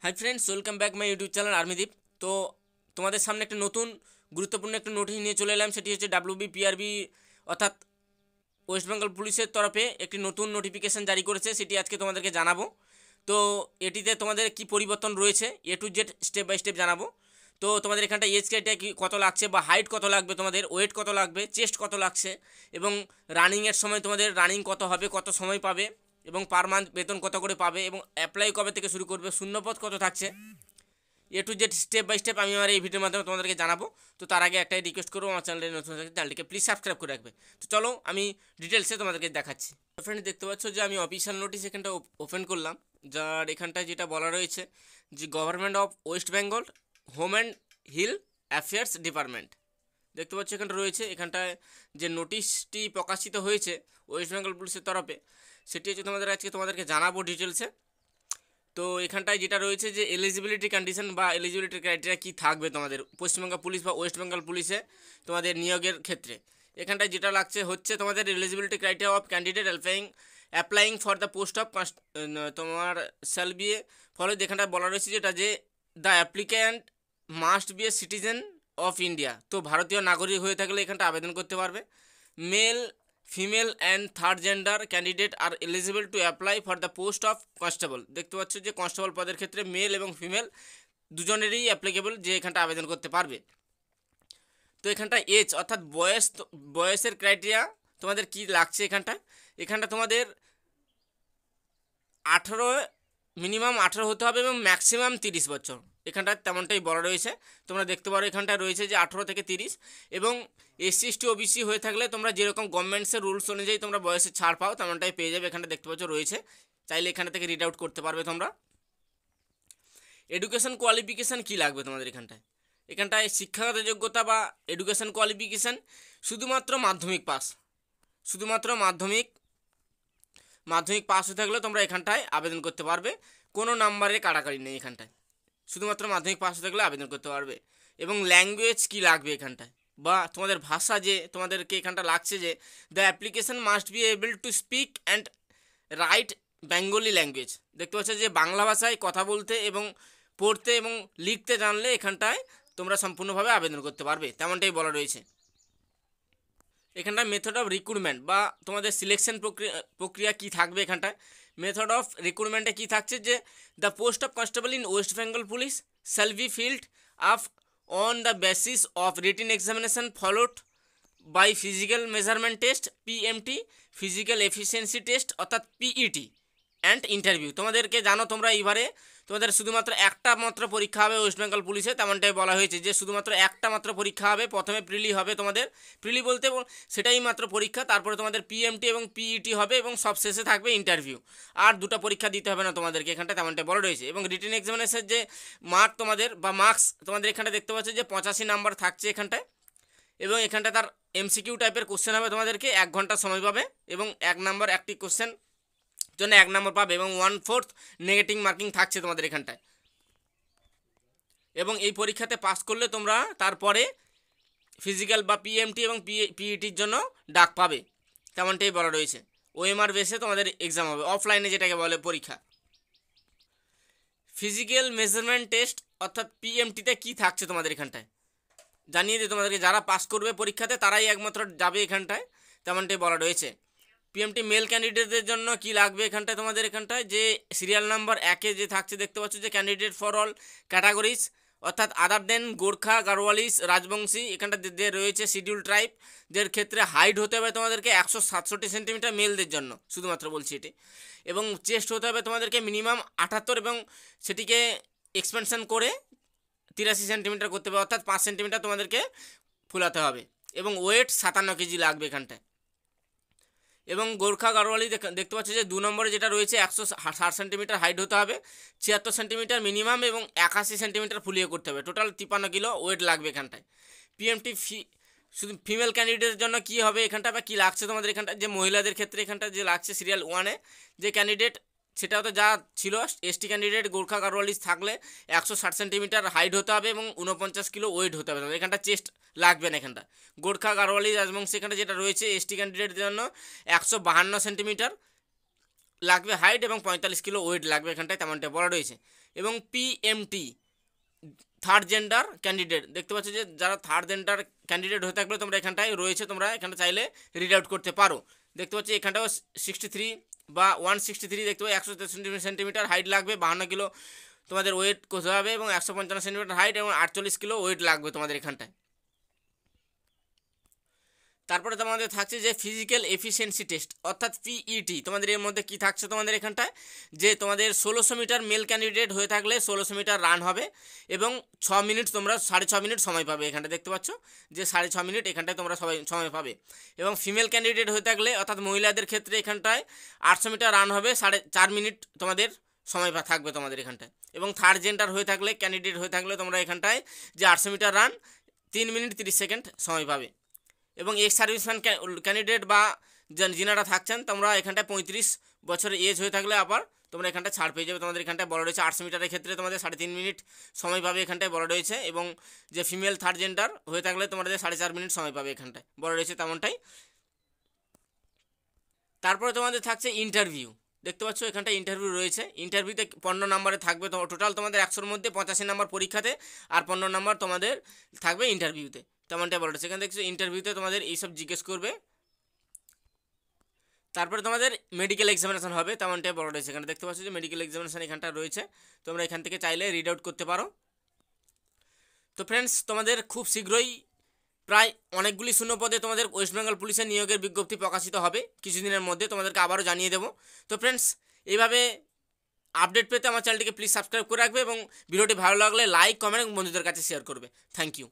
High friends, welcome back my YouTube channel Armideep. তো তোমাদের সামনে একটা নতুন গুরুত্বপূর্ণ একটা নোটিশ নিয়ে চলে এলাম। সেটি হচ্ছে WBPRB অর্থাৎ ওয়েস্ট বেঙ্গল পুলিশের তরফে একটি নতুন নোটিফিকেশান জারি করেছে, সেটি আজকে তোমাদেরকে জানাবো। তো এটিতে তোমাদের কি পরিবর্তন রয়েছে A to Z step by step জানাবো। তো তোমাদের এখানটা এজ ক্রাইটেরিয়া কি কত লাগছে বা হাইট কত লাগবে, তোমাদের ওয়েট কত লাগবে, চেস্ট কত লাগছে, এবং রানিংয়ের সময় তোমাদের রানিং কত হবে, কত সময় পাবে, এবং পার মান্থ বেতন কত করে পাবে, এবং অ্যাপ্লাই কবে থেকে শুরু করবে, শূন্যপদ কত থাকছে, A to Z step by step আমি আমার এই ভিডিওর মাধ্যমে তোমাদেরকে জানাবো। তো তার আগে একটাই রিকোয়েস্ট করবো, আমার চ্যানেলে নতুন চ্যানেলটিকে প্লিজ সাবস্ক্রাইব করে রাখবে। তো চলো আমি ডিটেলসে তোমাদেরকে দেখাচ্ছি। ফ্রেন্ড, দেখতে পাচ্ছ যে আমি অফিসিয়াল নোটিশ এখানটা ওপেন করলাম, যার এখানটায় যেটা বলা রয়েছে যে government of West Bengal home and hill affairs department. দেখতে পাচ্ছ এখানটা রয়েছে, এখানটায় যে নোটিশটি প্রকাশিত হয়েছে ওয়েস্ট বেঙ্গল পুলিশের তরফে, সেটি হচ্ছে তোমাদেরকে জানাবো ডিটেলসে। তো এখানটায় যেটা রয়েছে যে এলিজিবিলিটি কন্ডিশন বা এলিজিবিলিটি ক্রাইটেরিয়া কী থাকবে তোমাদের পশ্চিমবঙ্গ পুলিশ বা ওয়েস্ট বেঙ্গল পুলিশে তোমাদের নিয়োগের ক্ষেত্রে। এখানটায় যেটা লাগছে হচ্ছে তোমাদের eligibility criteria of candidate applying for the post of তোমার শ্যাল বি এ ফলে এখানটায় বলা রয়েছে যেটা যে the applicant must be a citizen of India. তো ভারতীয় নাগরিক হয়ে থাকলে এখানটা আবেদন করতে পারবে। Male, female and third gender candidate are eligible to apply for the post of constable. দেখতে পাচ্ছ যে কনস্টেবল পদের ক্ষেত্রে মেল এবং ফিমেল দুজনেরই অ্যাপ্লিকেবল, যে এখানটা আবেদন করতে পারবে। তো এখানটা এজ অর্থাৎ বয়সের ক্রাইটেরিয়া তোমাদের কি লাগছে এখানটা তোমাদের 18, মিনিমাম 18 হতে হবে এবং ম্যাক্সিমাম 30 বছর, এখানটা তেমনটাই বলা রয়েছে। তোমরা দেখতে পারো এখানটায় রয়েছে যে 18 থেকে 30, এবং SC ST OBC হয়ে থাকলে তোমরা যেরকম গভর্নমেন্টসের রুলস অনুযায়ী তোমরা বয়সে ছাড় পাও তেমনটাই পেয়ে যাবে। এখানটা দেখতে পাচ্ছ রয়েছে, চাইলে এখানে থেকে রিড আউট করতে পারবে তোমরা। এডুকেশন কোয়ালিফিকেশান কি লাগবে তোমাদের এখানটায় শিক্ষাগত যোগ্যতা বা এডুকেশন কোয়ালিফিকেশান শুধুমাত্র মাধ্যমিক পাস হয়ে থাকলে তোমরা এখানটায় আবেদন করতে পারবে। কোনো নাম্বারের কাটাকাটি নেই এখানটায়, শুধুমাত্র মাধ্যমিক পাস হয়ে থাকলে আবেদন করতে পারবে। এবং ল্যাঙ্গুয়েজ কি লাগবে এখানটায় বা তোমাদের ভাষা, যে তোমাদেরকে এখানটা লাগছে যে the application must be able to speak and right Bengali language. দেখতে পাচ্ছ যে বাংলা ভাষায় কথা বলতে এবং পড়তে এবং লিখতে জানলে এখানটায় তোমরা সম্পূর্ণভাবে আবেদন করতে পারবে, তেমনটাই বলা রয়েছে। এখানটায় মেথড অফ রিক্রুটমেন্ট বা তোমাদের সিলেকশন প্রক্রিয়া কী থাকবে এখানটায়। মেথড অফ রিক্রুটমেন্টে কী থাকছে যে the post of constable in west Bengal police shall be filled up on the basis of written examination followed by physical measurement test PMT, physical efficiency test অর্থাৎ PET and interview. তোমাদেরকে জানো তোমরা এইবারে তোমাদের শুধুমাত্র একটা মাত্র পরীক্ষা হবে ওয়েস্ট বেঙ্গল পুলিশে, তেমনটাই বলা হয়েছে যে শুধুমাত্র একটা মাত্র পরীক্ষা হবে। প্রথমে প্রিলি হবে, তোমাদের প্রিলি বলতে সেটাই মাত্র পরীক্ষা, তারপরে তোমাদের PMT এবং PET হবে, এবং সব শেষে থাকবে ইন্টারভিউ। আর দুটো পরীক্ষা দিতে হবে না তোমাদেরকে এখানটা, তেমনটাই বলা রয়েছে। এবং রিটেন এক্সামিনেশনের যে মার্ক তোমাদের বা মার্কস তোমাদের এখানটা দেখতে পাচ্ছ যে 85 নাম্বার থাকছে এখানটায়, এবং এখানটা তার MCQ টাইপের কোশ্চেন হবে, তোমাদেরকে 1 ঘন্টা সময় পাবে, এবং 1 নাম্বার একটি কোশ্চেন জন্য 1 নম্বর পাবে, এবং 1/4 নেগেটিভ মার্কিং থাকছে তোমাদের এখানটায়। এবং এই পরীক্ষাতে পাস করলে তোমরা তারপরে ফিজিক্যাল বা PMT এবং PETর জন্য ডাক পাবে, তেমনটাই বলা রয়েছে। OMR বেসে তোমাদের এক্সাম হবে, অফলাইনে যেটাকে বলে পরীক্ষা। ফিজিক্যাল মেজারমেন্ট টেস্ট অর্থাৎ PMTতে কী থাকছে তোমাদের এখানটায় জানিয়ে দিই তোমাদেরকে, যারা পাস করবে পরীক্ষাতে তারাই একমাত্র যাবে এখানটায়, তেমনটাই বলা রয়েছে। PMT মেল ক্যান্ডিডেটদের জন্য কি লাগবে এখানটায় তোমাদের এখানটায় যে সিরিয়াল নাম্বার 1-এ যে থাকছে দেখতে পাচ্ছ যে ক্যান্ডিডেট ফর অল ক্যাটাগরিজ অর্থাৎ আদার দেন গোর্খা, গাড়োয়ালিস, রাজবংশী, এখানটা যে রয়েছে শিডিউল ট্রাইবদের ক্ষেত্রে হাইট হতে হবে তোমাদেরকে 167 সেন্টিমিটার মেলদের জন্য, শুধুমাত্র বলছি এটি। এবং চেস্ট হতে হবে তোমাদেরকে মিনিমাম 78, এবং সেটিকে এক্সপেনশন করে 83 সেন্টিমিটার করতে হবে, অর্থাৎ 5 সেন্টিমিটার তোমাদেরকে ফুলাতে হবে। এবং ওয়েট 57 কেজি লাগবে এখানটায়। এবং গোর্খা গাড়োয়ালি দেখতে পাচ্ছি যে 2 নম্বরে যেটা রয়েছে 160 সেন্টিমিটার হাইট হতে হবে, 76 সেন্টিমিটার মিনিমাম, এবং 81 সেন্টিমিটার ফুলিয়ে করতে হবে, টোটাল 53 কিলো ওয়েট লাগবে এখানটায়। PMT শুধু ফিমেল ক্যান্ডিডেটের জন্য কি হবে এখানটা বা কী লাগছে তোমাদের এখানটা, যে মহিলাদের ক্ষেত্রে এখানটা যে লাগছে সিরিয়াল 1-এ যে ক্যান্ডিডেট, সেটাও তো যা ছিল ST ক্যান্ডিডেট গোর্খা গাড়োয়ালিস থাকলে 160 সেন্টিমিটার হাইট হতে হবে এবং 49 কিলো ওয়েট হতে হবে, এখানটা চেস্ট লাগবে না। এখানটা গোর্খা গাড়োয়ালি রাজবংশী এখানটা যেটা রয়েছে ST ক্যান্ডিডেটের জন্য 152 সেন্টিমিটার লাগবে হাইট এবং 45 কিলো ওয়েট লাগবে এখানটায়, তেমনটা বলা রয়েছে। এবং পিএমটি থার্ড জেন্ডার ক্যান্ডিডেট। দেখতে পাচ্ছ যে যারা থার্ড জেন্ডার ক্যান্ডিডেট হয়ে থাকলে তোমরা এখানটায় রয়েছে, তোমরা এখানটা চাইলে রিড আউট করতে পারো। দেখতে পাচ্ছি এখানটাও 63 বা 163 দেখতে পাচ্ছি, 163 সেন্টিমিটার হাইট লাগবে, 52 কিলো তোমাদের ওয়েট করতে হবে এবং 155 সেন্টিমিটার হাইট এবং 48 কিলো ওয়েট লাগবে তোমাদের এখানটায়। তারপরে তোমাদের থাকছে যে ফিজিক্যাল এফিসিয়েন্সি টেস্ট অর্থাৎ পিইটি। তোমাদের এর মধ্যে কি থাকছে তোমাদের এখানটায়, যে তোমাদের 1600 মিটার মেল ক্যান্ডিডেট হয়ে থাকলে 1600 মিটার রান হবে এবং 6 মিনিট তোমরা 6.5 মিনিট সময় পাবে। এখানটা দেখতে পাচ্ছ যে 6.5 মিনিট এখানটায় তোমরা সবাই সময় পাবে। এবং ফিমেল ক্যান্ডিডেট হয়ে থাকলে অর্থাৎ মহিলাদের ক্ষেত্রে এখানটায় 800 মিটার রান হবে, 4.5 মিনিট তোমাদের সময় থাকবে তোমাদের এখানটায়। এবং থার্ড জেন্ডার হয়ে থাকলে ক্যান্ডিডেট হয়ে থাকলে তোমরা এখানটায় যে 800 মিটার রান 3 মিনিট 30 সেকেন্ড সময় পাবে। এবং এক্স সার্ভিসম্যান ক্যান্ডিডেট বা যিনারা থাকছেন তোমরা এখানটায় 35 বছরের এজ হয়ে থাকলে আবার তোমরা এখানটায় ছাড় পেয়ে যাবে। তোমাদের এখানটায় বলা রয়েছে 800 মিটারের ক্ষেত্রে তোমাদের 3.5 মিনিট সময় পাবে এখানটায় বলা রয়েছে। এবং যে ফিমেল থার্ড জেন্ডার হয়ে থাকলে তোমাদের 4.5 মিনিট সময় পাবে এখানটায় বলা রয়েছে তেমনটাই। তারপরে তোমাদের থাকছে ইন্টারভিউ। দেখতে পাচ্ছ এখানটায় ইন্টারভিউ রয়েছে। ইন্টারভিউতে 15 নম্বরে থাকবে, টোটাল তোমাদের 100-র মধ্যে 85 নম্বর পরীক্ষাতে আর 15 নম্বর তোমাদের থাকবে ইন্টারভিউতে, তেমনটাই বলা রয়েছে। এখানে দেখছো ইন্টারভিউতে তোমাদের এইসব জিজ্ঞেস করবে। তারপরে তোমাদের মেডিকেল এক্সামিনেশন হবে, তেমনটাই বলা রয়েছে। এখানে দেখতে পাচ্ছ যে মেডিকেল এক্সামিনেশন এখানটা রয়েছে, তোমরা এখান থেকে চাইলে রিড আউট করতে পারো। তো ফ্রেন্ডস, তোমাদের খুব শীঘ্রই প্রায় অনেকগুলি শূন্য পদে তোমাদের ওয়েস্ট বেঙ্গল পুলিশের নিয়োগের বিজ্ঞপ্তি প্রকাশিত হবে কিছুদিনের মধ্যে, তোমাদেরকে আবারও জানিয়ে দেবো। তো ফ্রেন্ডস, এইভাবে আপডেট পেতে আমার চ্যানেলটিকে প্লিজ সাবস্ক্রাইব করে রাখবে এবং ভিডিওটি ভালো লাগলে লাইক, কমেন্ট এবং বন্ধুদের কাছে শেয়ার করবে। Thank you.